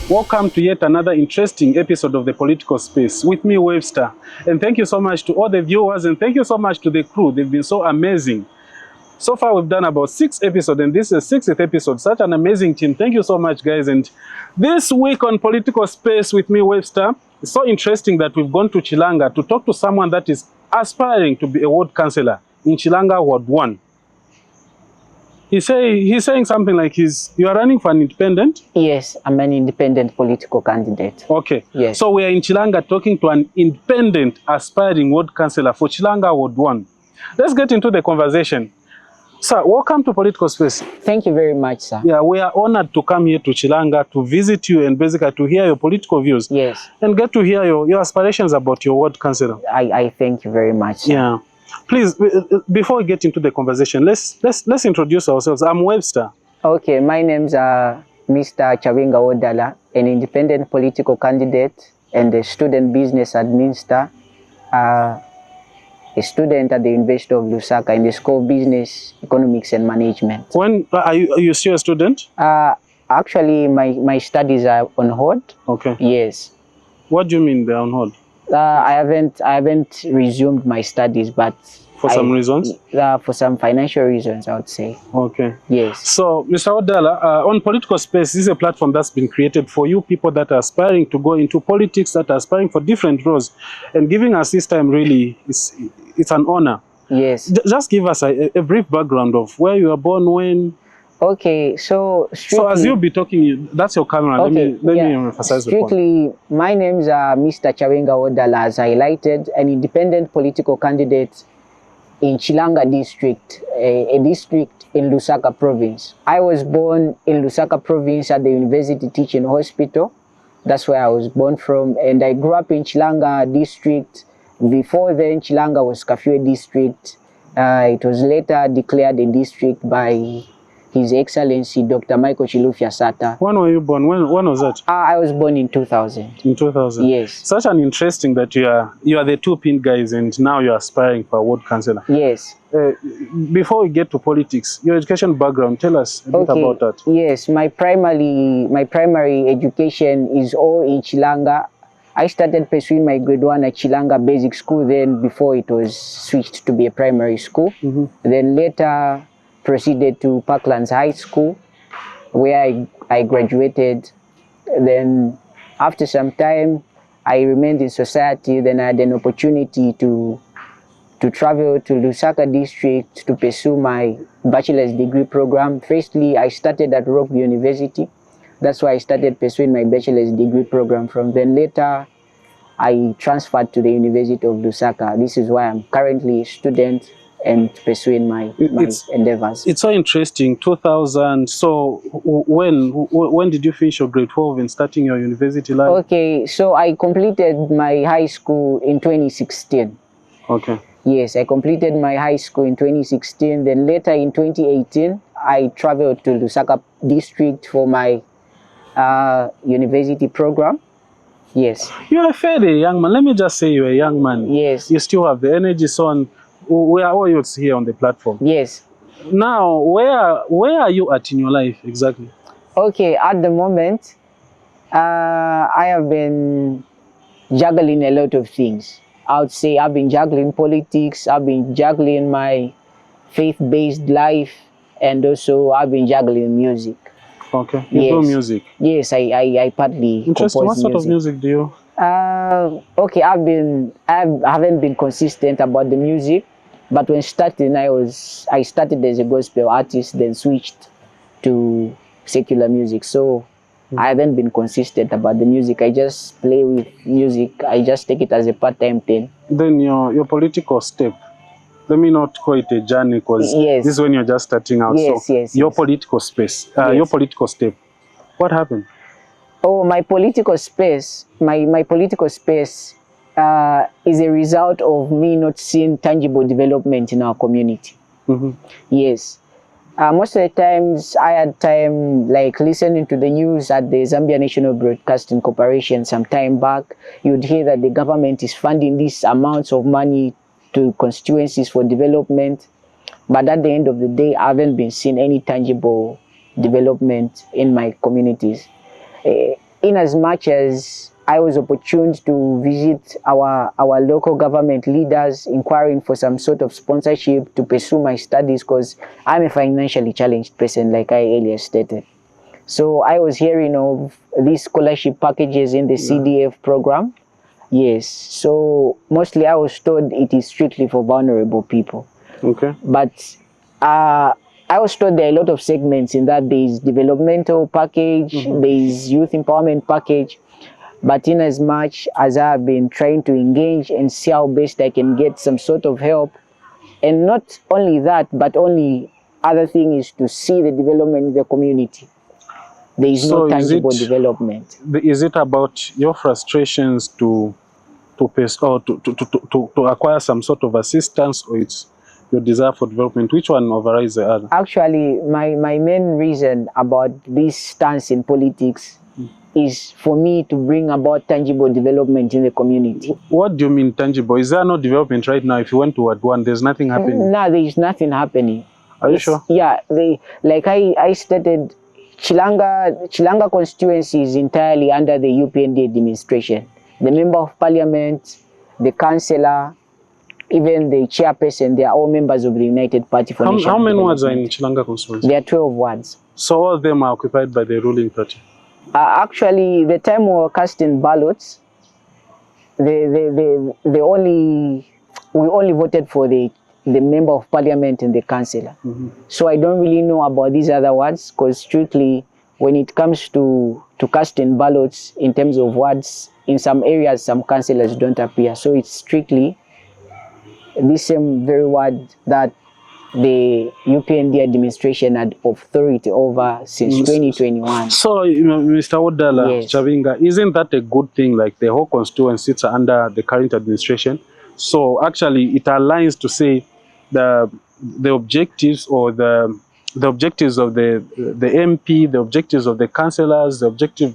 Welcome to yet another interesting episode of the Political Space with me, Webster. And thank you so much to all the viewers, and thank you so much to the crew. They've been so amazing. So far, we've done about 6 episodes, and this is the 6th episode. Such an amazing team. Thank you so much, guys. And this week on Political Space with me, Webster, it's so interesting that we've gone to Chilanga to talk to someone that is aspiring to be a ward councillor in Chilanga Ward 1. He's saying something like you are running for an independent? Yes, I'm an independent political candidate. Okay. Yes. So we are in Chilanga talking to an independent aspiring ward councillor for Chilanga Ward 1. Let's get into the conversation. Sir, welcome to Political Space. Thank you very much, sir. Yeah, we are honored to come here to Chilanga to visit you and basically to hear your political views. Yes. And get to hear your aspirations about your ward councillor. I thank you very much, sir. Yeah. Please, before we get into the conversation, let's introduce ourselves. I'm Webster. Okay, my name's Mr. Chabinga Wodala, an independent political candidate and a student business administrator, a student at the University of Lusaka in the School of Business, Economics and Management. When are you still a student? Actually, my studies are on hold. Okay. Yes. What do you mean they're on hold? I haven't resumed my studies, but for some reasons? For some financial reasons, I would say. Okay. Yes. So, Mr. Wodala, on Political Space, this is a platform that's been created for you people that are aspiring to go into politics, that are aspiring for different roles, and giving us this time really, it's an honor. Yes. Just give us a brief background of where you were born, when. Okay, so strictly, so as you'll be talking, that's your camera. Okay, let me emphasize the point. Strictly, my name's Mr. Chilanga Ward, as highlighted, an independent political candidate in Chilanga district, a district in Lusaka province. I was born in Lusaka province at the University Teaching Hospital. That's where I was born from, and I grew up in Chilanga district. Before then, Chilanga was Kafue district. It was later declared a district by His Excellency Dr. Michael Chilufya Sata. When were you born? When was that? I was born in 2000. In 2000? Yes. Such an interesting that you are the two pin guys and now you're aspiring for a ward councillor. Yes. Before we get to politics, your education background, tell us a bit about that. Yes, my primary education is all in Chilanga. I started pursuing my grade 1 at Chilanga Basic School then before it was switched to be a primary school. Then later proceeded to Parklands High School, where I graduated. Then after some time, I remained in society. Then I had an opportunity to travel to Lusaka district to pursue my bachelor's degree program. Firstly, I started at Rockview University. That's why I started pursuing my bachelor's degree program. From then later, I transferred to the University of Lusaka. This is why I'm currently a student and pursuing my endeavors. It's so interesting. 2000. So when did you finish your grade 12 and starting your university life? Okay, so I completed my high school in 2016. Okay. Yes, I completed my high school in 2016. Then later in 2018, I traveled to Lusaka district for my university program. Yes. You're a fairly young man. Let me just say you're a young man. Yes. You still have the energy, so on. We are all youths here on the platform. Yes. Now, where are you at in your life exactly? Okay, at the moment, I have been juggling a lot of things. I would say I've been juggling politics, I've been juggling my faith-based life, and also I've been juggling music. Okay, you do music? Yes, I partly Interesting. compose what sort of music do you? Okay, I haven't been consistent about the music, but when starting, I started as a gospel artist, then switched to secular music. So I haven't been consistent about the music. I just play with music. I just take it as a part-time thing. Then your political step. Let me not call it a journey, because this is when you're just starting out. Your political space, your political step. What happened? Oh, my political space. My political space is a result of me not seeing tangible development in our community. Yes. Most of the times, I had time like listening to the news at the Zambian National Broadcasting Corporation some time back. You'd hear that the government is funding these amounts of money to constituencies for development. But at the end of the day, I haven't been seeing any tangible development in my communities. in as much as I was opportune to visit our local government leaders, inquiring for some sort of sponsorship to pursue my studies, because I'm a financially challenged person, like I earlier stated. So I was hearing of these scholarship packages in the CDF program. Yes. So mostly I was told it is strictly for vulnerable people. Okay. But I was told there are a lot of segments in that. There is developmental package, there is youth empowerment package. But in as much as I've been trying to engage and see how best I can get some sort of help, and not only that, but only other thing is to see the development in the community. There is no tangible development. Is it about your frustrations to acquire some sort of assistance, or it's your desire for development? Which one overrides the other? Actually, my main reason about this stance in politics is for me to bring about tangible development in the community. What do you mean tangible? Is there no development right now? If you went to Ward 1, there's nothing happening? No, there is nothing happening. Are you sure? Yeah, like I stated, Chilanga constituency is entirely under the UPND administration. The member of parliament, the councillor, even the chairperson, they are all members of the United Party for National How many Development. wards are in Chilanga constituency? There are 12 wards. So all of them are occupied by the ruling party? Actually, the time we were casting ballots, we only voted for the member of parliament and the councillor. So I don't really know about these other wards, because strictly when it comes to casting ballots in terms of wards, in some areas some councillors don't appear. So it's strictly this same very ward that the UPND administration had authority over since 2021. So, Mr. Wodala Chabinga, isn't that a good thing? Like the whole constituency sits under the current administration. So actually it aligns to say the objectives, or the objectives of the MP, the objectives of the councillors, the objective,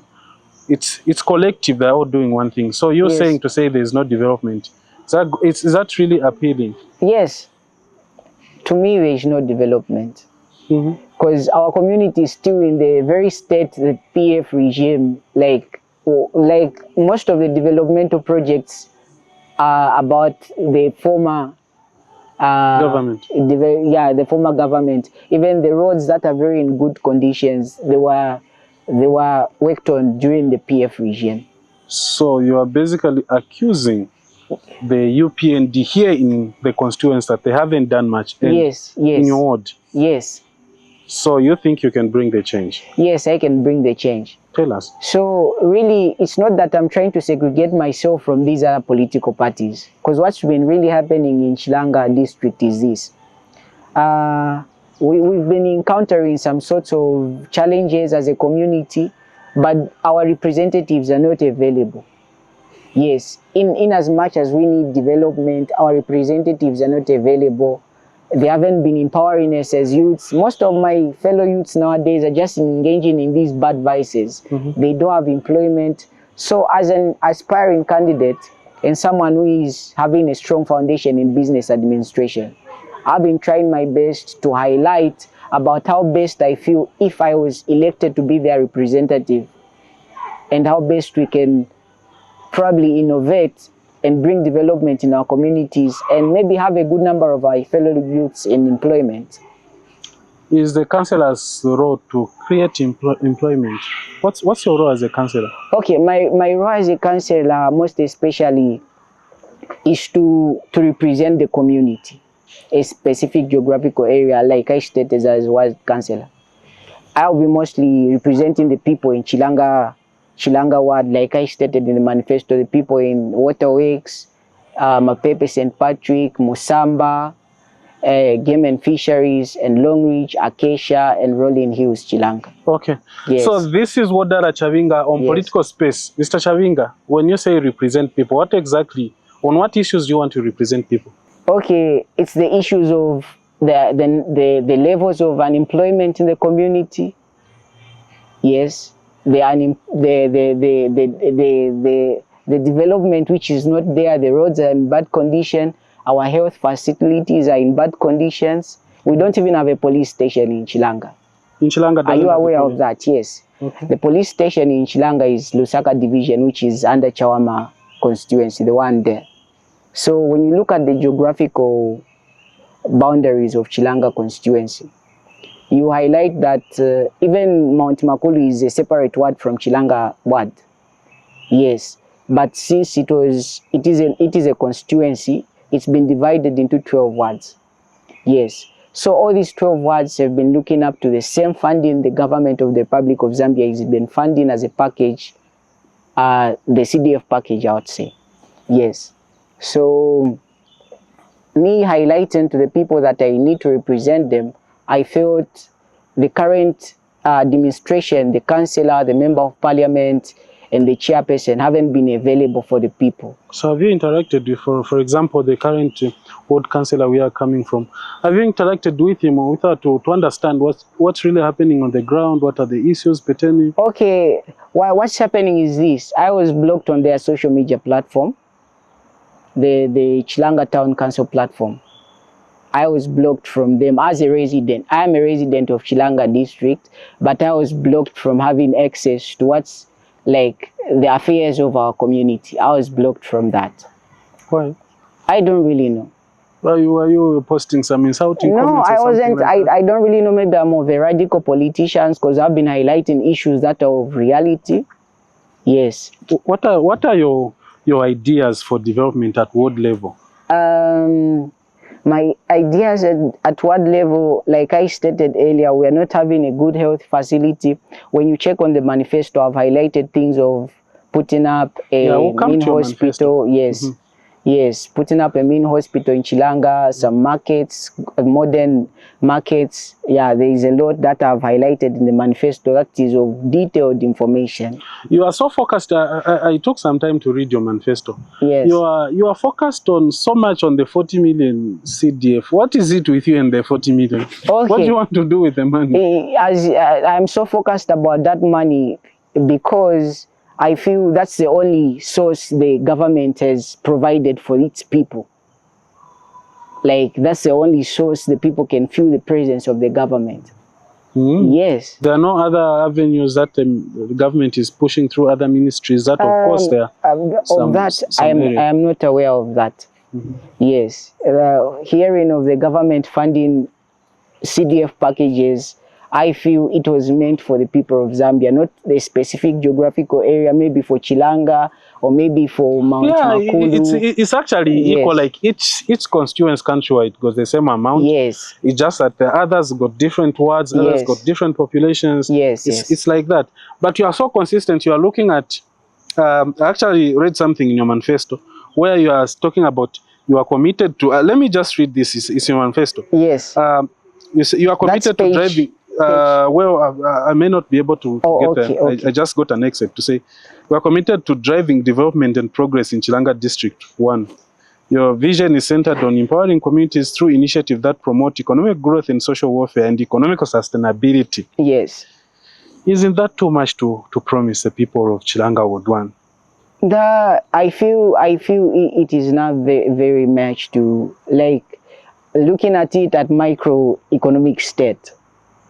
it's collective. They're all doing one thing. So you're saying to say there's no development. Is that really appealing? Yes. To me, there is no development, because our community is still in the very state, the PF regime. Like most of the developmental projects are about the former government. The former government. Even the roads that are very in good conditions, they were worked on during the PF regime. So you are basically accusing the UPND here in the constituency that they haven't done much. Yes. In your ward. Yes. So you think you can bring the change? Yes, I can bring the change. Tell us. So really, it's not that I'm trying to segregate myself from these other political parties, because what's been really happening in Chilanga district is this. We've been encountering some sorts of challenges as a community, but our representatives are not available. Yes, in as much as we need development, our representatives are not available. They haven't been empowering us as youths. Most of my fellow youths nowadays are just engaging in these bad vices. They don't have employment. So as an aspiring candidate and someone who is having a strong foundation in business administration, I've been trying my best to highlight about how best I feel if I was elected to be their representative, and how best we can probably innovate and bring development in our communities, and maybe have a good number of our fellow youths in employment. Is the councillor's role to create employment? What's your role as a councillor? Okay, my role as a councillor most especially is to represent the community, a specific geographical area, like I stated as ward councillor. I'll be mostly representing the people in Chilanga Ward, like I stated in the manifesto, the people in Waterworks, Mapepe, St. Patrick, Musamba, Game and Fisheries, and Longreach, Acacia, and Rolling Hills, Chilanga. Okay. Yes. So this is Wodala Chabinga on political space. Mr. Chabinga, when you say represent people, what exactly, on what issues do you want to represent people? Okay, it's the issues of the levels of unemployment in the community. Yes. The development which is not there, the roads are in bad condition, our health facilities are in bad conditions. We don't even have a police station in Chilanga. In Chilanga, are you aware of that? Yes. Okay. The police station in Chilanga is Lusaka Division, which is under Chawama constituency, the one there. So when you look at the geographical boundaries of Chilanga constituency, you highlight that even Mount Makulu is a separate ward from Chilanga Ward. Yes, but since it is a constituency, it's been divided into 12 wards. Yes, so all these 12 wards have been looking up to the same funding the government of the Republic of Zambia has been funding as a package, the CDF package, I would say. Yes, so me highlighting to the people that I need to represent them, I felt the current administration, the councillor, the member of parliament, and the chairperson haven't been available for the people. So have you interacted with, for example, the current ward councillor we are coming from? Have you interacted with him or with her to understand what's really happening on the ground? What are the issues pertaining? Okay, what's happening is this. I was blocked on their social media platform, the Chilanga Town Council platform. I was blocked from them as a resident. I am a resident of Chilanga district, but I was blocked from having access to what's like the affairs of our community. I was blocked from that. Why? I don't really know. Were you posting some insulting comments? No, I wasn't. Like I don't really know. Maybe I'm of a radical politician because I've been highlighting issues that are of reality. Yes. What are your ideas for development at ward level? My ideas at ward level, like I stated earlier, we are not having a good health facility. When you check on the manifesto, I've highlighted things of putting up a main hospital. Yes. Mm-hmm. Yes, putting up a main hospital in Chilanga, some markets, modern markets. Yeah, there is a lot that I've highlighted in the manifesto that is of detailed information. You are so focused. I took some time to read your manifesto. Yes. You are focused on so much on the 40 million CDF. What is it with you and the 40 million? Okay. What do you want to do with the money? I'm so focused about that money because I feel that's the only source the government has provided for its people. Like, that's the only source the people can feel the presence of the government. Mm. Yes. There are no other avenues that the government is pushing through other ministries that, of course, there I am not aware of that. Mm-hmm. Yes. Hearing of the government funding CDF packages, I feel it was meant for the people of Zambia, not the specific geographical area, maybe for Chilanga or maybe for Mount Makulu. It's actually equal, like each constituency countrywide got the same amount. Yes. It's just that the others got different wards, others got different populations. Yes, it's like that. But you are so consistent. You are looking at, I actually read something in your manifesto where you are talking about you are committed to, let me just read this, it's in your manifesto. Yes. You are committed to driving. I may not be able to get I just got an excerpt to say, we are committed to driving development and progress in Chilanga District 1. Your vision is centered on empowering communities through initiatives that promote economic growth and social welfare and economic sustainability. Yes. Isn't that too much to promise the people of Chilanga Ward 1? I feel it is not very much to, like, looking at it at microeconomic state.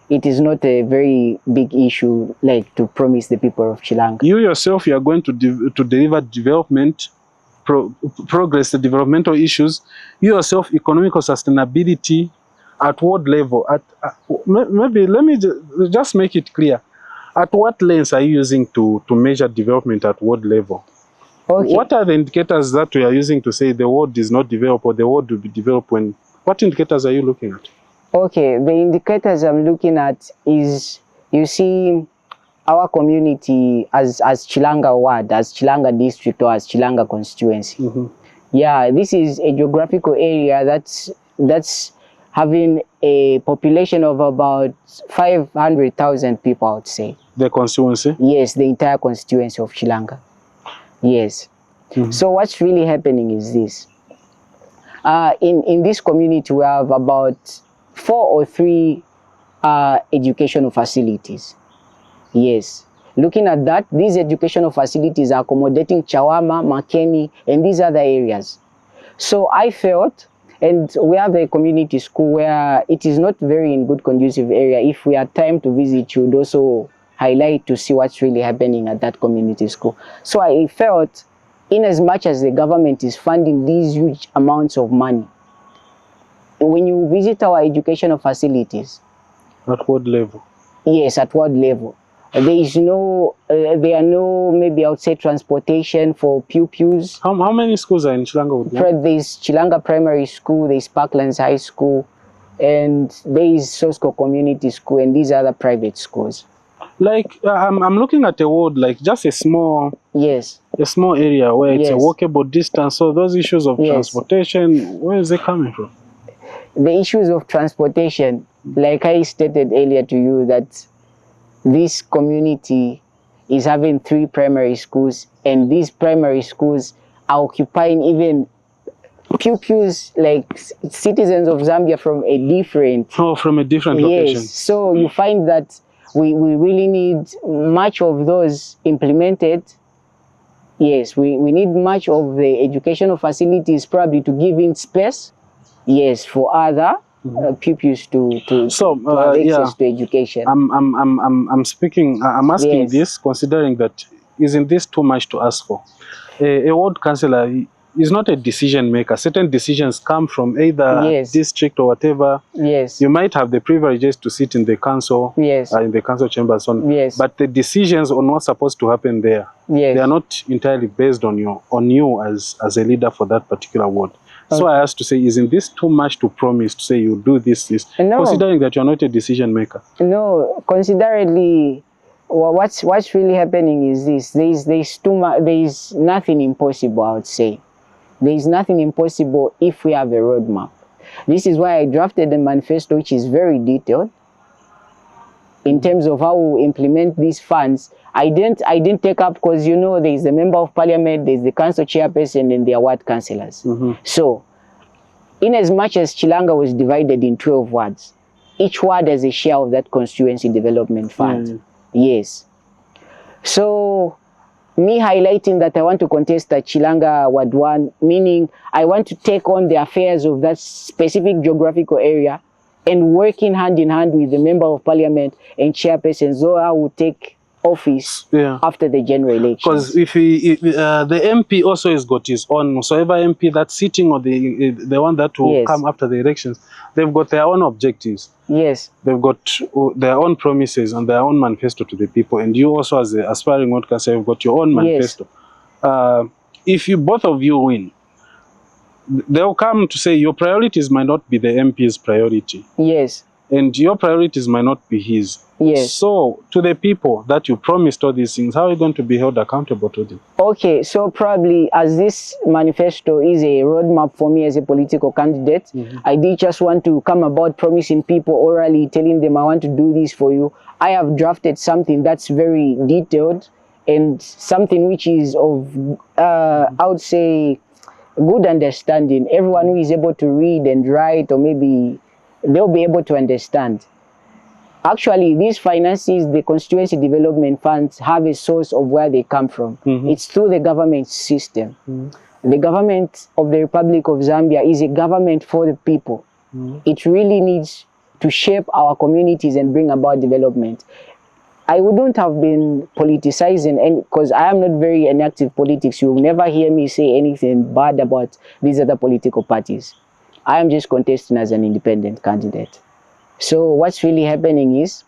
It is not a very big issue, like, to promise the people of Chilanga. You yourself, you are going to deliver development, progress, the developmental issues. You yourself, economical sustainability at ward level. Maybe let me just make it clear. At what lens are you using to measure development at ward level? Okay. What are the indicators that we are using to say the ward is not developed or the ward will be developed when? What indicators are you looking at? Okay, the indicators I'm looking at is, you see, our community as Chilanga Ward, as Chilanga District, or as Chilanga Constituency. Mm-hmm. Yeah, this is a geographical area that's having a population of about 500,000 people, I would say. The constituency? Yes, the entire constituency of Chilanga. Yes. Mm-hmm. So what's really happening is this. In this community, we have about 4 or 3 educational facilities. Yes. Looking at that, these educational facilities are accommodating Chawama, Makeni, and these other areas. So I felt, and we have a community school where it is not very in good conducive area. If we had time to visit, you would also highlight to see what's really happening at that community school. So I felt, in as much as the government is funding these huge amounts of money, when you visit our educational facilities, at what level? Yes, at what level? There is no, there are no, maybe I would say, transportation for pupils. How many schools are in Chilanga Ward? There's Chilanga Primary School, there's Parklands High School, and there is Sosco Community School, and these other private schools. Like, I'm looking at a ward, like just a small, a small area where it's a walkable distance. So those issues of transportation, where is it coming from? The issues of transportation, like I stated earlier to you, that this community is having 3 primary schools, and these primary schools are occupying even pupils, like citizens of Zambia from a different... Oh, from a different location. Yes, so you find that we really need much of those implemented. Yes, we need much of the educational facilities probably to give in space, yes, for other pupils to have access to education. I'm speaking, I'm asking this, considering that isn't this too much to ask for? A ward councillor is not a decision maker. Certain decisions come from either district or whatever. Yes. You might have the privileges to sit in the council, in the council chambers, but the decisions on what's supposed to happen there, they are not entirely based on you as a leader for that particular ward. So I asked to say, isn't this too much to promise to say you do this, considering that you're not a decision maker? No, considerately, what's really happening is this: there's nothing impossible. I would say there is nothing impossible if we have a roadmap. This is why I drafted a manifesto which is very detailed in terms of how we implement these funds. I didn't take up, because you know there is the member of parliament, there is the council chairperson, and their ward councillors. So, in as much as Chilanga was divided in 12 wards, each ward has a share of that Constituency Development Fund. Yes. So, me highlighting that I want to contest at Chilanga Ward 1, meaning I want to take on the affairs of that specific geographical area and working hand in hand with the member of parliament and chairperson, so I will take office after the general election. Because if the MP also has got his own, so every MP that's sitting, or the one that will come after the elections, they've got their own objectives. Yes. They've got their own promises and their own manifesto to the people. And you also, as the aspiring ward councillor, you've got your own manifesto. If both of you win, they'll come to say your priorities might not be the MP's priority. Yes. And your priorities might not be his. Yes. So, to the people that you promised all these things, how are you going to be held accountable to them? Okay, so probably as this manifesto is a roadmap for me as a political candidate, I did just want to come about promising people orally, telling them I want to do this for you. I have drafted something that's very detailed and something which is of, I would say, good understanding. Everyone who is able to read and write, or maybe they'll be able to understand. Actually, these finances, the Constituency Development Funds, have a source of where they come from. It's through the government system. The government of the Republic of Zambia is a government for the people. It really needs to shape our communities and bring about development. I wouldn't have been politicizing, because I am not very in active politics. You will never hear me say anything bad about these other political parties. I am just contesting as an independent candidate. So what's really happening is,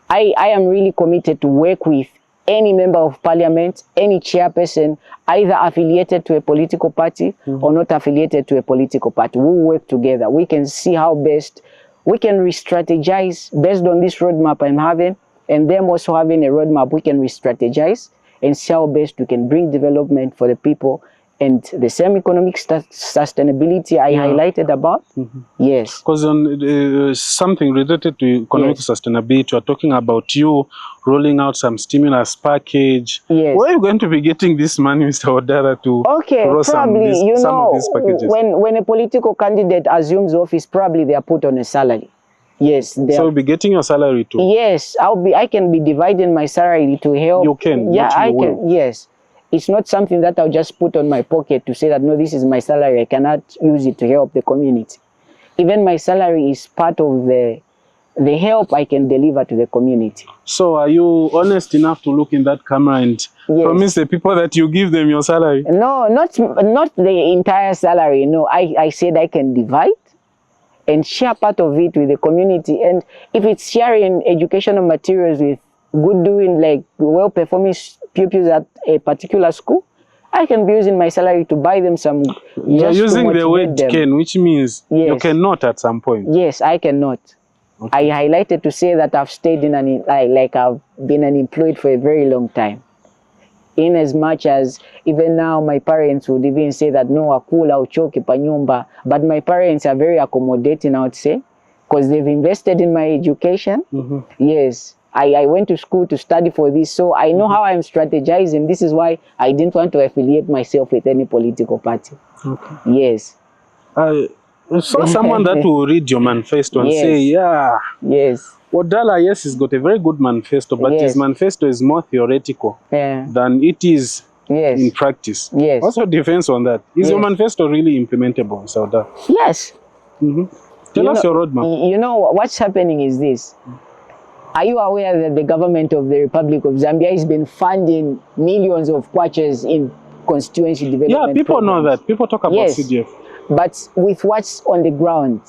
I am really committed to work with any member of parliament, any chairperson, either affiliated to a political party or not affiliated to a political party. We'll work together. We can see how best we can re-strategize based on this roadmap I'm having, and them also having a roadmap. We can re-strategize and see how best we can bring development for the people. And the same economic sustainability I highlighted about, yes. Because on something related to economic sustainability, we're talking about you rolling out some stimulus package. Yes. Where are you going to be getting this money, Mr. Wodala, to roll some of these packages? When a political candidate assumes office, probably they are put on a salary. Yes. So you'll be getting your salary too? Yes, I can be dividing my salary to help. You can? Yeah, I can, yes. It's not something that I'll just put on my pocket to say that, no, this is my salary, I cannot use it to help the community. Even my salary is part of the the help I can deliver to the community. So are you honest enough to look in that camera and promise the people that you give them your salary? No, not the entire salary. No, I said I can divide and share part of it with the community. And if it's sharing educational materials with good doing, like well-performing pupils at a particular school, I can be using my salary to buy them some. You're using the word can, which means you cannot at some point. Yes, I cannot. Okay. I highlighted to say that I've stayed in I've been unemployed for a very long time. In as much as even now my parents would even say that no, akula uchoke pa nyumba, but my parents are very accommodating, I would say, because they've invested in my education. Yes, I went to school to study for this, so I know how I'm strategizing. This is why I didn't want to affiliate myself with any political party. Yes. So someone that will read your manifesto and say, yeah, Wodala, yes, he's got a very good manifesto, but his manifesto is more theoretical than it is in practice. What's your defense on that? Is your manifesto really implementable in South Africa? Yes. Tell us your roadmap. You know, what's happening is this. Are you aware that the government of the Republic of Zambia has been funding millions of kwaches in constituency development? Yeah, people know that. People talk about CDF. But with what's on the ground,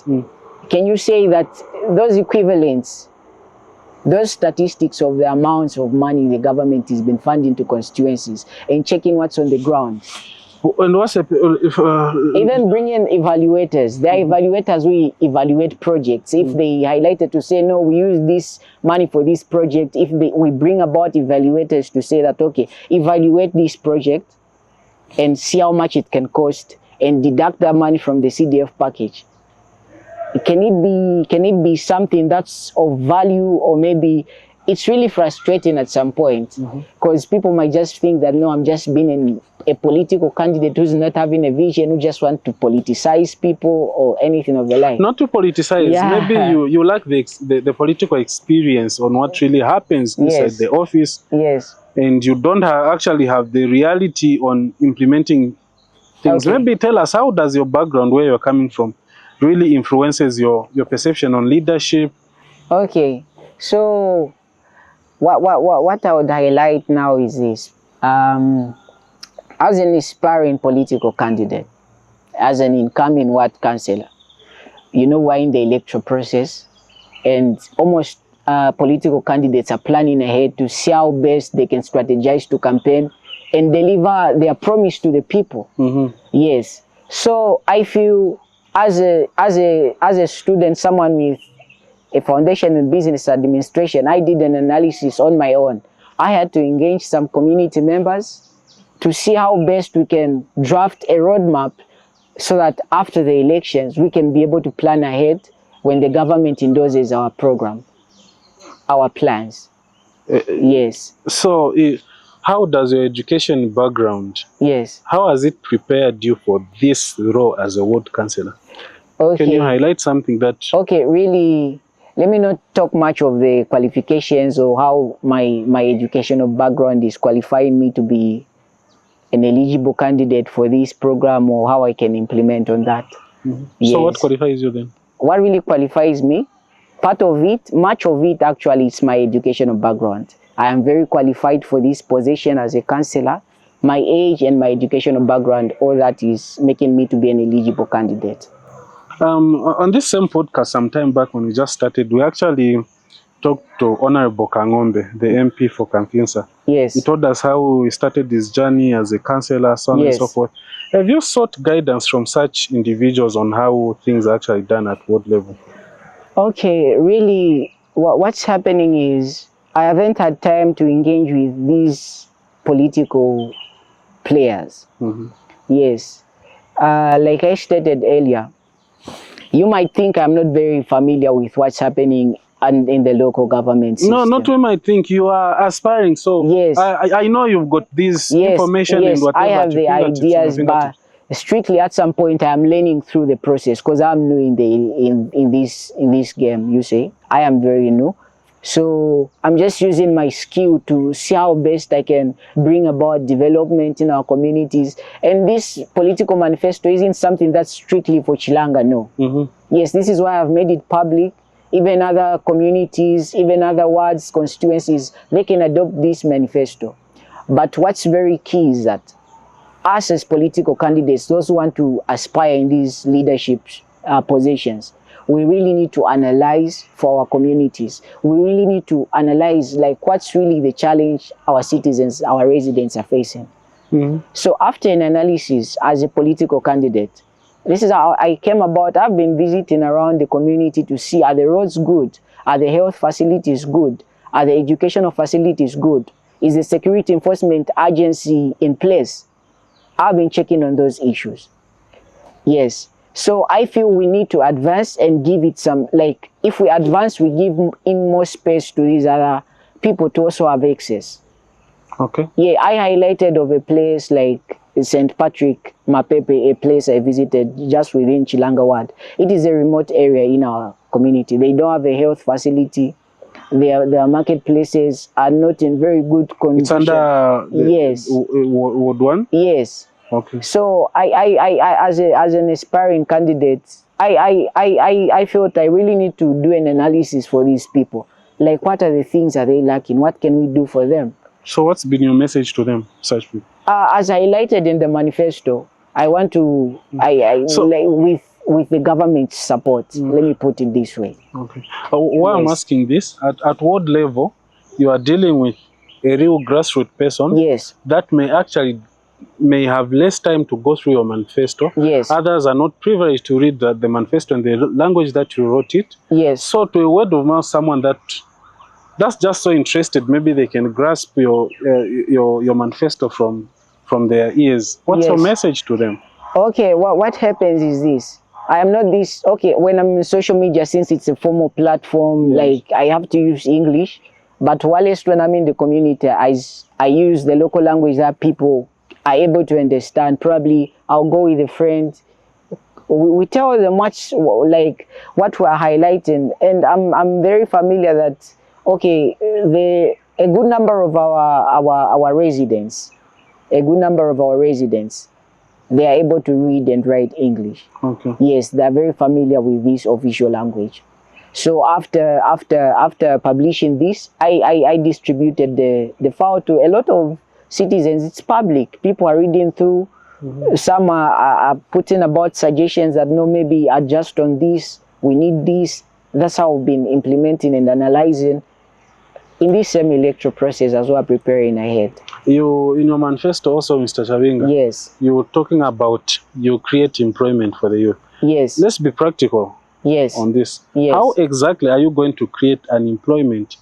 can you say that those equivalents, those statistics of the amounts of money the government has been funding to constituencies and checking what's on the ground? And what's even bringing evaluators. There are evaluators who evaluate projects. If they highlighted to say, no, we use this money for this project, if we bring about evaluators to say that, okay, evaluate this project and see how much it can cost, and deduct that money from the CDF package. Can it be something that's of value, or maybe it's really frustrating at some point, because people might just think that, no, I'm just being a political candidate who's not having a vision, who just want to politicize people or anything of the like. Not to politicize, maybe you lack the political experience on what really happens inside the office, and you don't actually have the reality on implementing things. Maybe tell us, how does your background, where you're coming from, really influences your perception on leadership? Okay, so what I would highlight now is this. As an aspiring political candidate, as an incoming ward councillor, you know, we're in the electoral process, and almost political candidates are planning ahead to see how best they can strategize to campaign and deliver their promise to the people. Yes. So I feel as a student, someone with a foundation in business administration, I did an analysis on my own. I had to engage some community members to see how best we can draft a roadmap so that after the elections, we can be able to plan ahead when the government endorses our program, our plans. Yes. So how does your education background, how has it prepared you for this role as a ward councillor? Can you highlight something that... Really, let me not talk much of the qualifications or how my educational background is qualifying me to be an eligible candidate for this program, or how I can implement on that. So what qualifies you then? What really qualifies me? Part of it, much of it actually, is my educational background. I am very qualified for this position as a councillor. My age and my educational background, all that is making me to be an eligible candidate. On this same podcast some time back when we just started, we actually talked to Honorable Kangombe, the MP for Kankinsa. He told us how he started his journey as a councillor, so on and so forth. Have you sought guidance from such individuals on how things are actually done at ward level? Really, what's happening is I haven't had time to engage with these political players. Yes. Like I stated earlier, you might think I'm not very familiar with what's happening in the local government system. No, not we might think. You are aspiring, so I know you've got this information and whatever. I have the ideas, but strictly at some point I'm learning through the process, because I'm new in this game. You see, I am very new, so I'm just using my skill to see how best I can bring about development in our communities. And this political manifesto isn't something that's strictly for Chilanga. No. Yes, this is why I've made it public. even other communities, even other wards, constituencies, they can adopt this manifesto. But what's very key is that us as political candidates, those who want to aspire in these leadership positions, we really need to analyze for our communities. We really need to analyze like what's really the challenge our citizens, our residents are facing. So after an analysis as a political candidate, this is how I came about. I've been visiting around the community to see, are the roads good? Are the health facilities good? Are the educational facilities good? Is the security enforcement agency in place? I've been checking on those issues. Yes. So I feel we need to advance and give it some, like, if we advance, we give in more space to these other people to also have access. Okay. Yeah, I highlighted of a place like St. Patrick, Mapepe, a place I visited just within Chilanga Ward. It is a remote area in our community. They don't have a health facility. Their marketplaces are not in very good condition. It's under yes. Ward 1? Yes. Okay. So I as an aspiring candidate, I felt I really need to do an analysis for these people. Like, what are the things are they lacking? What can we do for them? So what's been your message to them, such people? As highlighted in the manifesto, I want to, like, with the government's support, let me put it this way. Okay. Why I'm asking this, at ward level, you are dealing with a real grassroots person. Yes. That may have less time to go through your manifesto. Yes. Others are not privileged to read the manifesto in the language that you wrote it. Yes. So to a word of mouth, someone that's just so interested, maybe they can grasp your manifesto from their ears. What's your message to them? Okay, what happens is this. I am not this, okay, when I'm in social media, since it's a formal platform, like I have to use English, but whilst when I'm in the community, I use the local language that people are able to understand. Probably I'll go with a friend. We tell them much like what we're highlighting, and I'm very familiar that, okay, a good number of our residents, they are able to read and write English. Okay. Yes, they are very familiar with this official language. So after publishing this, I distributed the file to a lot of citizens. It's public. People are reading through. Some are putting about suggestions that, no, maybe adjust on this. We need this. That's how we've been implementing and analyzing in this semi-electoral process as we're preparing ahead. You, in your manifesto also, Mr. Chabinga, yes, you were talking about you create employment for the youth. Yes. Let's be practical on this. Yes. How exactly are you going to create an employment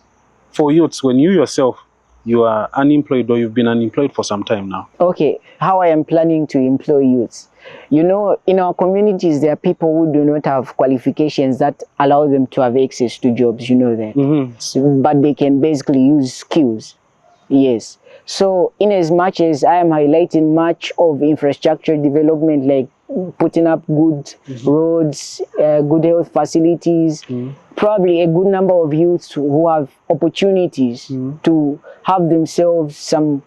for youths when you yourself, you are unemployed or you've been unemployed for some time now? Okay, how I am planning to employ youths. You know, in our communities, there are people who do not have qualifications that allow them to have access to jobs, you know that. But they can basically use skills. Yes. So in as much as I am highlighting much of infrastructure development, like putting up good roads, good health facilities, probably a good number of youths who have opportunities to have themselves some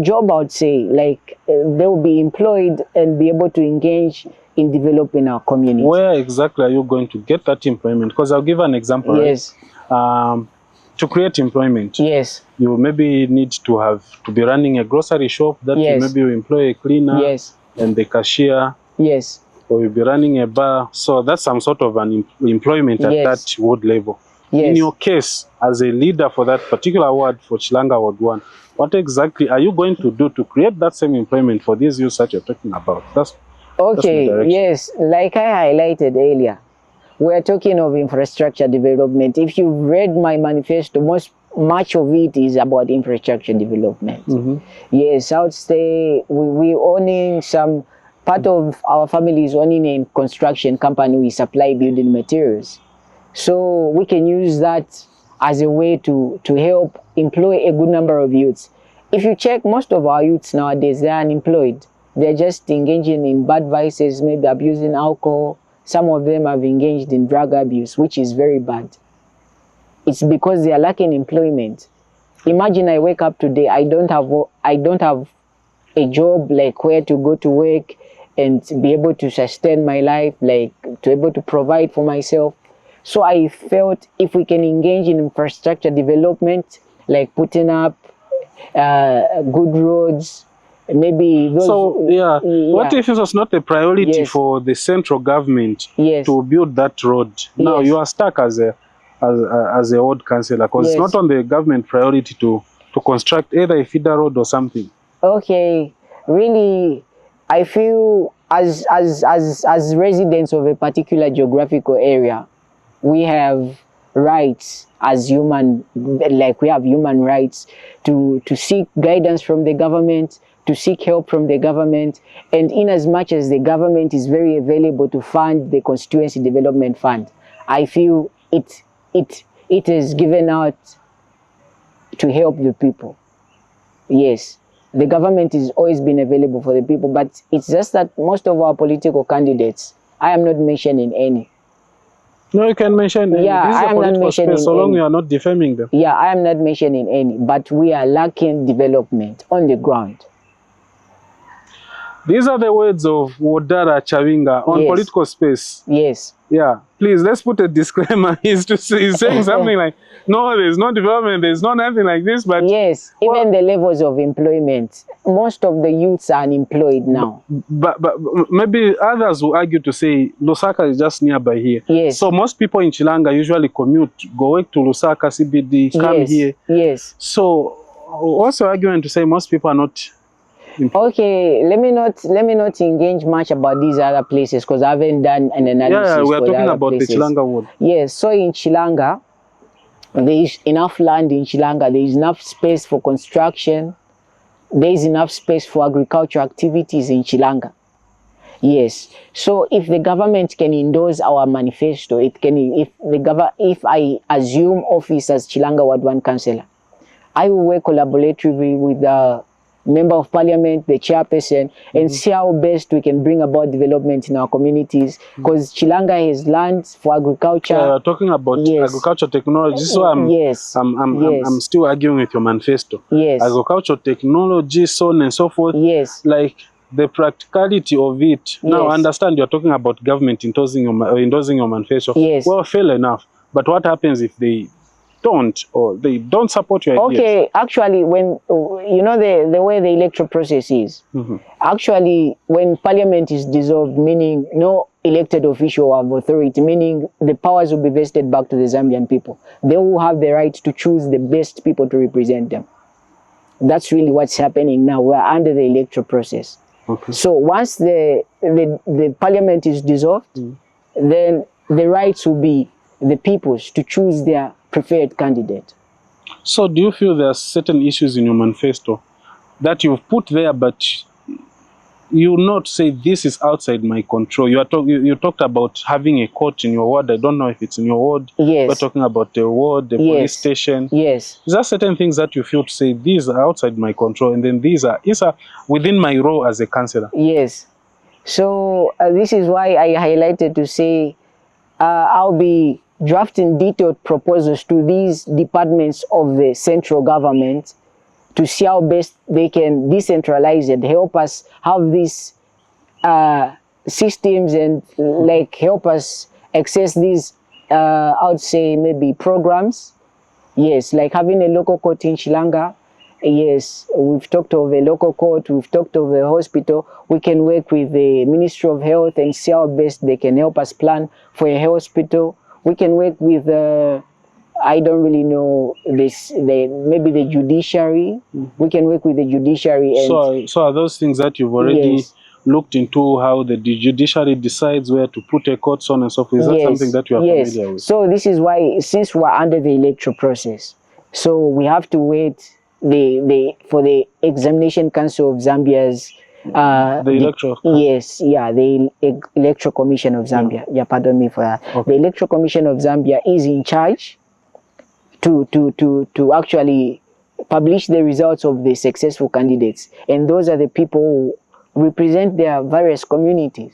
job, I would say, like they will be employed and be able to engage in developing our community. Where exactly are you going to get that employment? Because I'll give an example. Yes. Right? To create employment, yes, you maybe need to be running a grocery shop. That maybe you employ a cleaner, and the cashier. Yes. Or you'll be running a bar. So that's some sort of an employment at that ward level. Yes. In your case, as a leader for that particular ward for Chilanga Ward 1, what exactly are you going to do to create that same employment for these youths that you're talking about? That's yes, like I highlighted earlier, we're talking of infrastructure development. If you've read my manifesto, much of it is about infrastructure development. Yes, I would say we're owning some, part of our family is owning a construction company. We supply building materials. So we can use that as a way to help employ a good number of youths. If you check, most of our youths nowadays, they're unemployed. They're just engaging in bad vices, maybe abusing alcohol. Some of them have engaged in drug abuse, which is very bad. It's because they are lacking employment. Imagine I wake up today, I don't have a job, like where to go to work, and be able to sustain my life, like to able to provide for myself. So I felt if we can engage in infrastructure development, like putting up good roads, maybe those, so yeah. What if it was not a priority Yes. for the central government Yes. to build that road? Now Yes. you are stuck as a ward councillor, because Yes. it's not on the government priority to construct either a feeder road or something. Okay, really, I feel as residents of a particular geographical area, we have rights as human, like we have human rights to seek guidance from the government, to seek help from the government, and in as much as the government is very available to fund the Constituency Development Fund, I feel it is given out to help the people. Yes, the government has always been available for the people, but it's just that most of our political candidates, I am not mentioning any. No, you can mention. Yeah, this is I a am not political mentioning space, so long any. you are not defaming them. Yeah, I am not mentioning any, but we are lacking development on the ground. These are the words of Wodala Chabinga on Yes. political space. Yes. Yeah, please, let's put a disclaimer. He's saying something like, no, there's no development, there's no nothing like this, but... Yes, even the levels of employment, most of the youths are unemployed now. But maybe others will argue to say Lusaka is just nearby here. Yes. So most people in Chilanga usually commute, go work to Lusaka, CBD, come Yes. here. Yes. So what's your argument to say most people are not... Okay, let me not engage much about these other places because I haven't done an analysis. Yeah, we are for talking the about places. the Chilanga Ward. Yes, so in Chilanga, there is enough land in Chilanga, there is enough space for construction, there is enough space for agricultural activities in Chilanga. Yes, so if the government can endorse our manifesto, it can. If I assume office as Chilanga Ward 1 Councillor, I will work collaboratively with the Member of Parliament, the chairperson, and see how best we can bring about development in our communities. Because Chilanga has land for agriculture. Talking about Yes. agriculture technology. This is why Yes. I'm still arguing with your manifesto. Yes. Agriculture technology, so on and so forth. Yes. Like the practicality of it. Now, I Yes. understand you're talking about government endorsing your manifesto. Yes. Well, fair enough. But what happens if they don't, or they don't support your ideas? Okay, actually, when you know the way the electoral process is, actually, when Parliament is dissolved, meaning no elected official have authority, meaning the powers will be vested back to the Zambian people. They will have the right to choose the best people to represent them. That's really what's happening now. We're under the electoral process. Okay. So once the Parliament is dissolved, then the rights will be the people's to choose their preferred candidate. So do you feel there are certain issues in your manifesto that you've put there, but you will not say this is outside my control? You talked about having a court in your ward. I don't know if it's in your ward. Yes. We're talking about the ward, the police station. Yes. Is there certain things that you feel to say these are outside my control, and then these are within my role as a councillor? Yes. So this is why I highlighted to say I'll be drafting detailed proposals to these departments of the central government to see how best they can decentralize and help us have these systems and like help us access these, I would say maybe programs. Yes, like having a local court in Chilanga. Yes, we've talked of a local court, we've talked of a hospital. We can work with the Ministry of Health and see how best they can help us plan for a hospital. We can work with, I don't really know this, maybe the judiciary. We can work with the judiciary. And so are those things that you've already looked into, how the judiciary decides where to put a court, so on and so forth? Is that something that you are familiar with? So this is why, since we're under the electoral process, so we have to wait for the Examination Council of Zambia's the electoral. Yes, yeah, the Electoral Commission of Zambia. Yeah, pardon me for that. Okay. The Electoral Commission of Zambia is in charge to actually publish the results of the successful candidates, and those are the people who represent their various communities.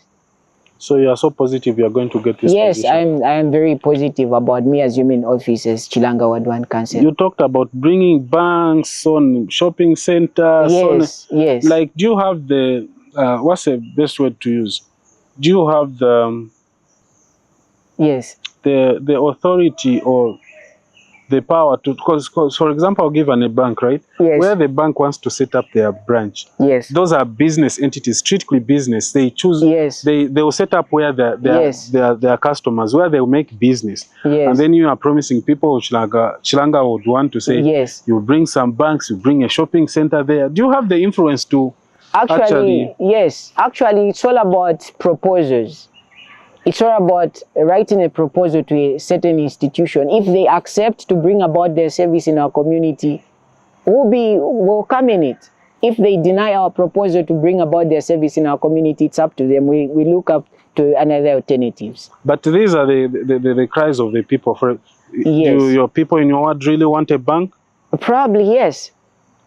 So you are so positive you are going to get this Yes, position? I am very positive about me assuming office as Chilanga Ward 1 Councillor. You talked about bringing banks on shopping centers. Yes, yes. Like, do you have the what's the best word to use? Do you have Yes. the authority or the power to, because for example, I'll give a bank, right? Yes. Where the bank wants to set up their branch. Yes. Those are business entities, strictly business. They choose. Yes. They will set up where their customers, where they will make business. Yes. And then you are promising people Chilanga would want to say, yes, you bring some banks, you bring a shopping center there. Do you have the influence to actually? Yes. Actually, it's all about proposals. It's all about writing a proposal to a certain institution. If they accept to bring about their service in our community, we'll welcome in it. If they deny our proposal to bring about their service in our community, it's up to them. We look up to another alternatives. But these are the cries of the people. Yes. Do your people in your ward really want a bank? Probably yes.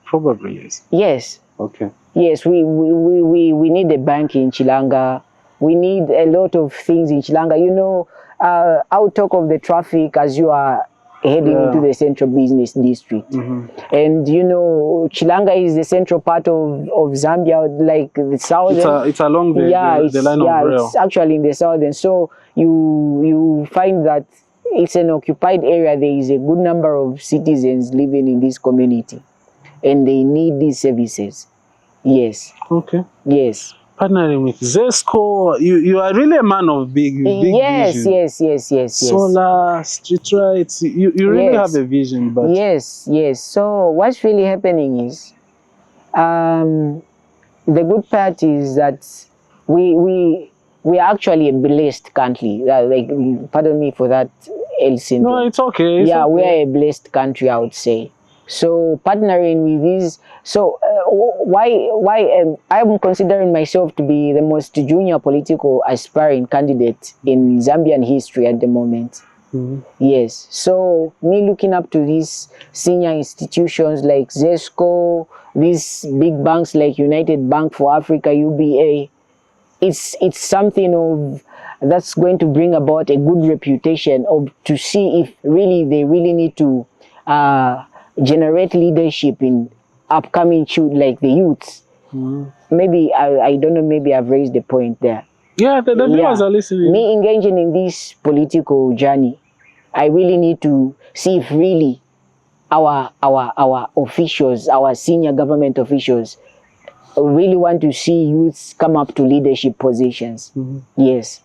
Probably yes. Yes. Okay. Yes, we need a bank in Chilanga. We need a lot of things in Chilanga. You know, I'll talk of the traffic as you are heading into the central business district. And you know, Chilanga is the central part of Zambia, like the southern. It's along the line of rail. It's actually in the southern. So you find that it's an occupied area. There is a good number of citizens living in this community, and they need these services. Yes. Okay. Yes. Partnering with ZESCO, you are really a man of big yes, vision. Yes. Solar, street lights, you really have a vision. But yes. So what's really happening is, the good part is that we are actually a blessed country. Like, pardon me for that, Elsin. No, it's okay. We are a blessed country, I would say. So partnering with these, why I'm considering myself to be the most junior political aspiring candidate in Zambian history at the moment. Yes, so me looking up to these senior institutions like ZESCO, these big banks like United Bank for Africa, UBA, it's something that's going to bring about a good reputation to see if they really need to generate leadership in upcoming like the youths. Maybe I don't know, maybe I've raised the point there. Yeah, the viewers are listening. Me engaging in this political journey, I really need to see if really our officials, our senior government officials, really want to see youths come up to leadership positions. Yes.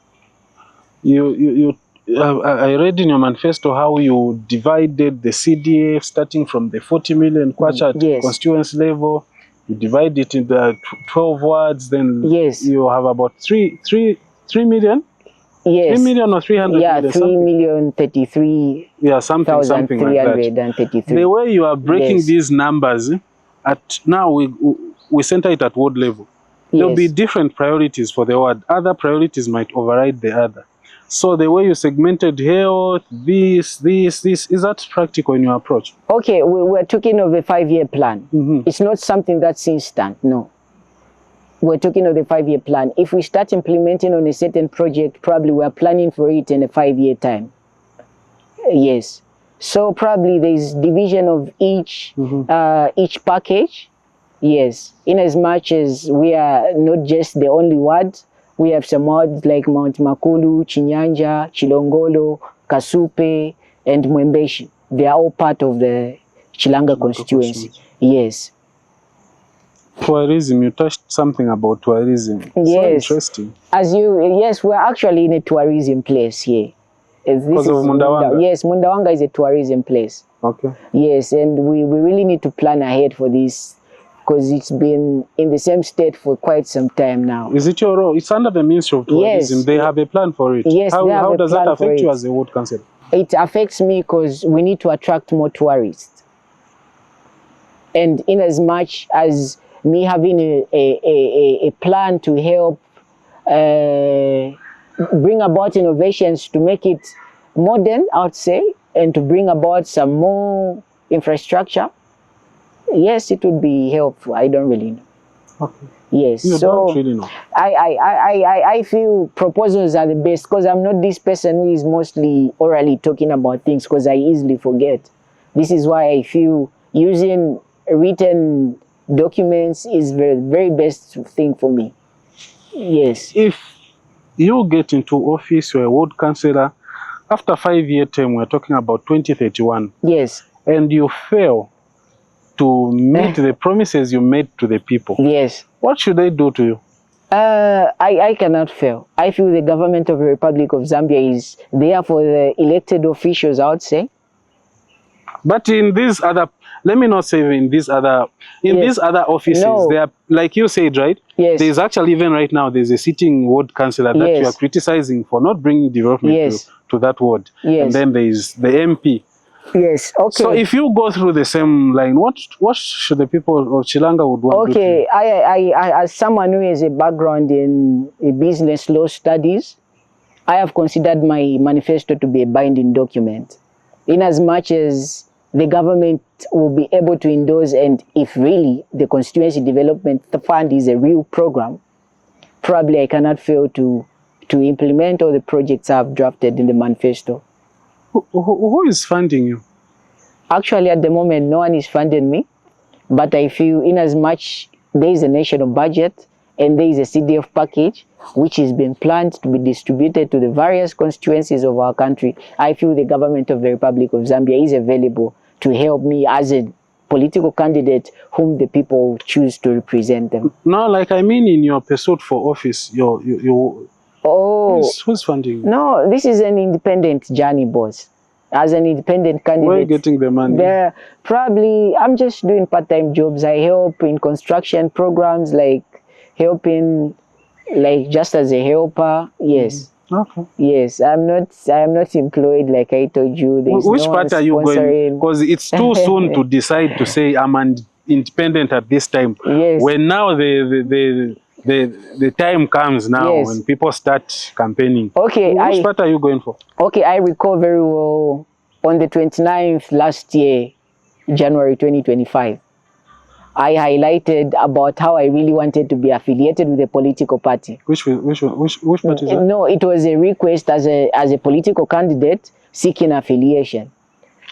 I read in your manifesto how you divided the CDF starting from the 40 million kwacha at constituency level. You divide it into 12 wards, then you have about 3 million? Yes. 3 million or 300 million? 3,033,000. Yeah, something like that. The way you are breaking these numbers, now we center it at ward level. There'll be different priorities for the ward. Other priorities might override the other. So the way you segmented health, this, is that practical in your approach? Okay, we're talking of a 5-year plan. It's not something that's instant, no. We're talking of the 5-year plan. If we start implementing on a certain project, probably we're planning for it in a 5-year time. Yes. So probably there's division of each package. Yes. In as much as we are not just the only ward, we have some wards like Mount Makulu, Chinyanja, Chilongolo, Kasupe, and Mwembeshi. They are all part of the Chilanga constituency. Yes. Tourism, you touched something about tourism. Yes. So interesting. We're actually in a tourism place here. Because of Mundawanga? Yes, Mundawanga is a tourism place. Okay. Yes, and we really need to plan ahead for this, because it's been in the same state for quite some time now. Is it your role? It's under the Ministry of Tourism. Yes. They have a plan for it. Yes, how does that affect you as a ward councillor? It affects me because we need to attract more tourists. And in as much as me having a plan to help bring about innovations to make it modern, I would say, and to bring about some more infrastructure, yes, it would be helpful. I don't really know. Okay. Yes. You don't really know. I feel proposals are the best, because I'm not this person who is mostly orally talking about things, because I easily forget. This is why I feel using written documents is the very best thing for me. Yes. If you get into office, you're a ward councillor, after 5-year term, we're talking about 2031. Yes. And you fail to meet the promises you made to the people. Yes. What should they do to you? I cannot fail. I feel the government of the Republic of Zambia is there for the elected officials, I would say. But in these other, let me not say in these other offices, No. they are, like you said, right? Yes. There's actually, even right now, there's a sitting ward councillor that you are criticizing for not bringing development to that ward. Yes. And then there is the MP. Yes, okay. So if you go through the same line, what should the people of Chilanga would want to do? Okay, I, as someone who has a background in business law studies, I have considered my manifesto to be a binding document. In as much as the government will be able to endorse, and if really the Constituency Development Fund is a real program, probably I cannot fail to implement all the projects I've drafted in the manifesto. Who is funding you? Actually, at the moment, no one is funding me, but I feel in as much there is a national budget and there is a CDF package which is being planned to be distributed to the various constituencies of our country, I feel the government of the Republic of Zambia is available to help me as a political candidate whom the people choose to represent them. No, like I mean in your pursuit for office, who's funding you? No, this is an independent journey, boss. As an independent candidate. Where are you getting the money? Probably, I'm just doing part-time jobs. I help in construction programs, like helping, like just as a helper. Yes. Okay. Yes, I am not employed like I told you. Which part are you going? Because it's too soon to decide to say I'm an independent at this time. Yes. When now the time comes now when people start campaigning. Okay. Which part are you going for? Okay, I recall very well on the 29th last year, January 2025. I highlighted about how I really wanted to be affiliated with a political party. Which party is that? No, it was a request as a political candidate seeking affiliation,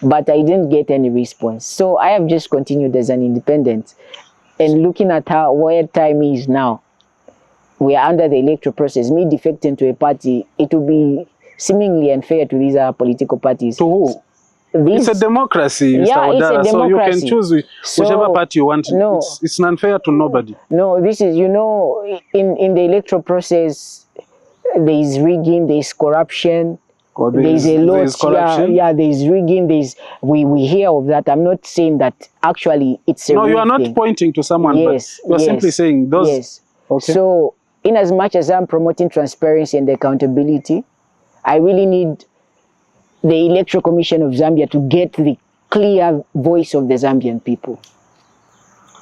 but I didn't get any response. So I have just continued as an independent, and looking at where time is now, we are under the electoral process. Me defecting to a party, it will be seemingly unfair to these other political parties. To who? It's a democracy, Mr. Wodala, it's a democracy. so you can choose whichever party you want. No, it's unfair to nobody. No, this is, you know, in the electoral process, there is rigging, there is corruption, there is a lot. There is rigging, we hear of that. I'm not saying that actually it's a No, you are not thing. pointing to someone, but you are simply saying those. Yes. Okay. So, in as much as I'm promoting transparency and accountability, I really need the Electoral Commission of Zambia to get the clear voice of the Zambian people.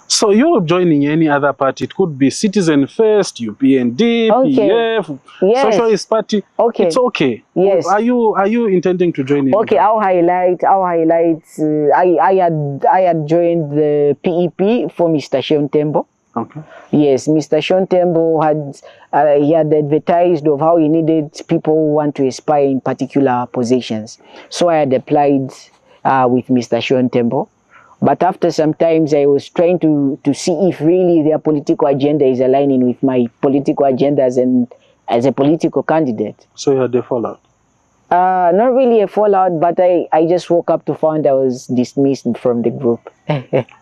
So you're joining any other party? It could be Citizen First, UPND, PF, Socialist Party. Okay, it's okay. Yes. Are you intending to join? Okay, I'll highlight. I had joined the PEP for Mr. Sean Tembo. Okay. Yes, Mr. Sean Tembo he had advertised of how he needed people who want to aspire in particular positions. So I had applied with Mr. Sean Tembo. But after some times, I was trying to see if really their political agenda is aligning with my political agenda as a political candidate. So you had a fallout? Not really a fallout, but I just woke up to find I was dismissed from the group.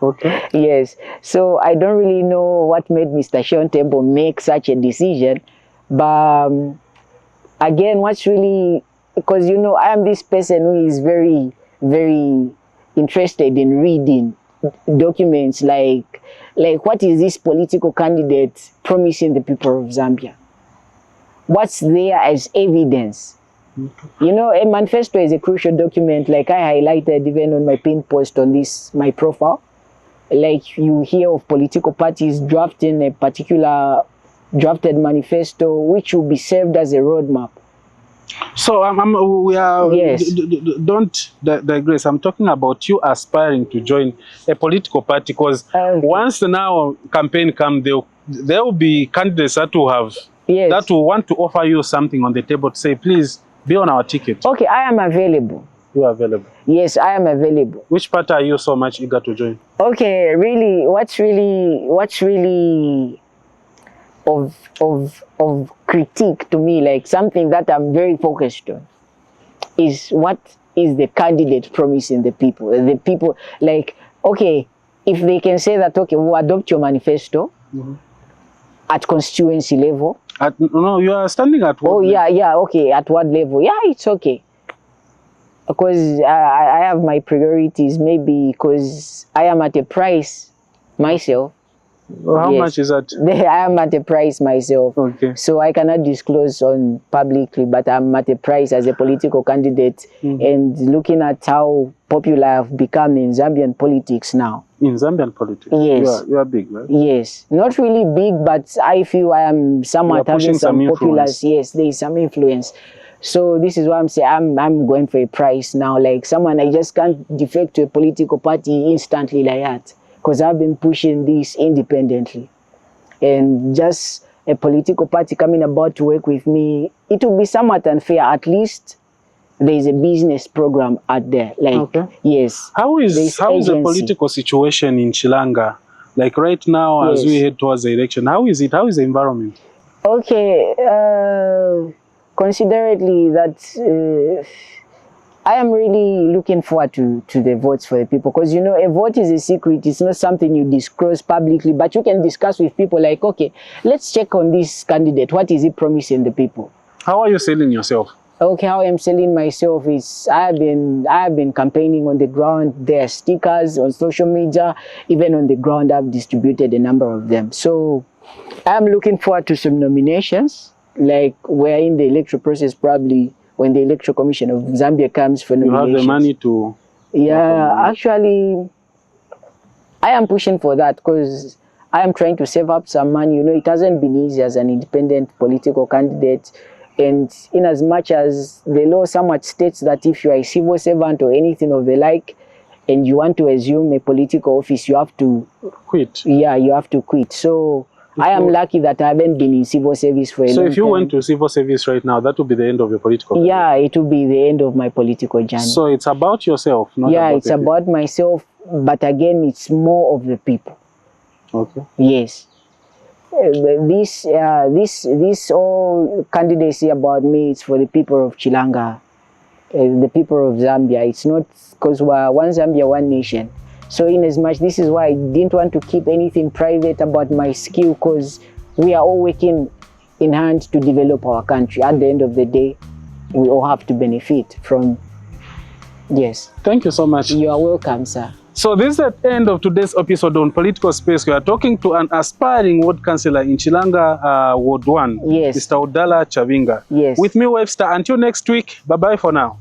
Okay. Yes. So I don't really know what made Mr. Sean Tembo make such a decision. But again, what's really, because, you know, I am this person who is very, very interested in reading documents like what is this political candidate promising the people of Zambia? What's there as evidence? You know, a manifesto is a crucial document, like I highlighted even on my pin post on my profile. Like you hear of political parties drafting a particular drafted manifesto, which will be served as a roadmap. So we are, yes. Don't digress. I'm talking about you aspiring to join a political party, because once now campaign comes, there will be candidates that will have, that will want to offer you something on the table to say, please, be on our ticket. Okay, I am available. You are available? Yes, I am available. Which party are you so much eager to join? Okay, really, what's really of critique to me, like something that I'm very focused on, is what is the candidate promising the people? The people, like, okay, if they can say that, okay, we'll adopt your manifesto at constituency level. No, you are standing at what? Oh, yeah, okay, at what level? Yeah, it's okay. Because I have my priorities, maybe because I am at a price myself. How much is that? I am at a price myself. Okay. So I cannot disclose on publicly, but I'm at a price as a political candidate, and looking at how popular I've become in Zambian politics now. In Zambian politics? Yes. You are big, right? Yes. Not really big, but I feel I am somewhat having some popular. Yes, there is some influence. So this is why I'm saying I'm going for a price now. Like someone, I just can't defect to a political party instantly like that, because I've been pushing this independently. And just a political party coming about to work with me, it will be somewhat unfair. At least there is a business program out there. Like, yes. How is the political situation in Chilanga? Like right now, as we head towards the election, how is it? How is the environment? Okay, considerately that I am really looking forward to the votes for the people, because you know, a vote is a secret. It's not something you disclose publicly, but you can discuss with people like, okay, let's check on this candidate. What is he promising the people? How are you selling yourself? Okay, how I'm selling myself is I have been campaigning on the ground. There are stickers on social media, even on the ground I've distributed a number of them. So I'm looking forward to some nominations. Like we're in the electoral process, probably when the Electoral Commission of Zambia comes for nominations. You have the money to... Yeah, actually, I am pushing for that because I am trying to save up some money. You know, it hasn't been easy as an independent political candidate. And in as much as the law somewhat states that if you are a civil servant or anything of the like, and you want to assume a political office, you have to quit. Yeah, you have to quit. So I am lucky that I haven't been in civil service for a long time. So if you went to civil service right now, that would be the end of your political career? Yeah, it will be the end of my political journey. So it's about yourself, not yeah, about it's about myself, but again, it's more of the people. Okay. Yes. This all candidacy about me, it's for the people of Chilanga, the people of Zambia. It's not because we're one Zambia, one nation. So in as much, this is why I didn't want to keep anything private about my skill, because we are all working in hand to develop our country. At the end of the day, we all have to benefit from. Yes. Thank you so much. You are welcome, sir. So this is the end of today's episode on Political Space. We are talking to an aspiring ward councillor in Chilanga Ward 1, yes, Mr. Wodala Chabinga. Yes. With me, Webster. Until next week, bye-bye for now.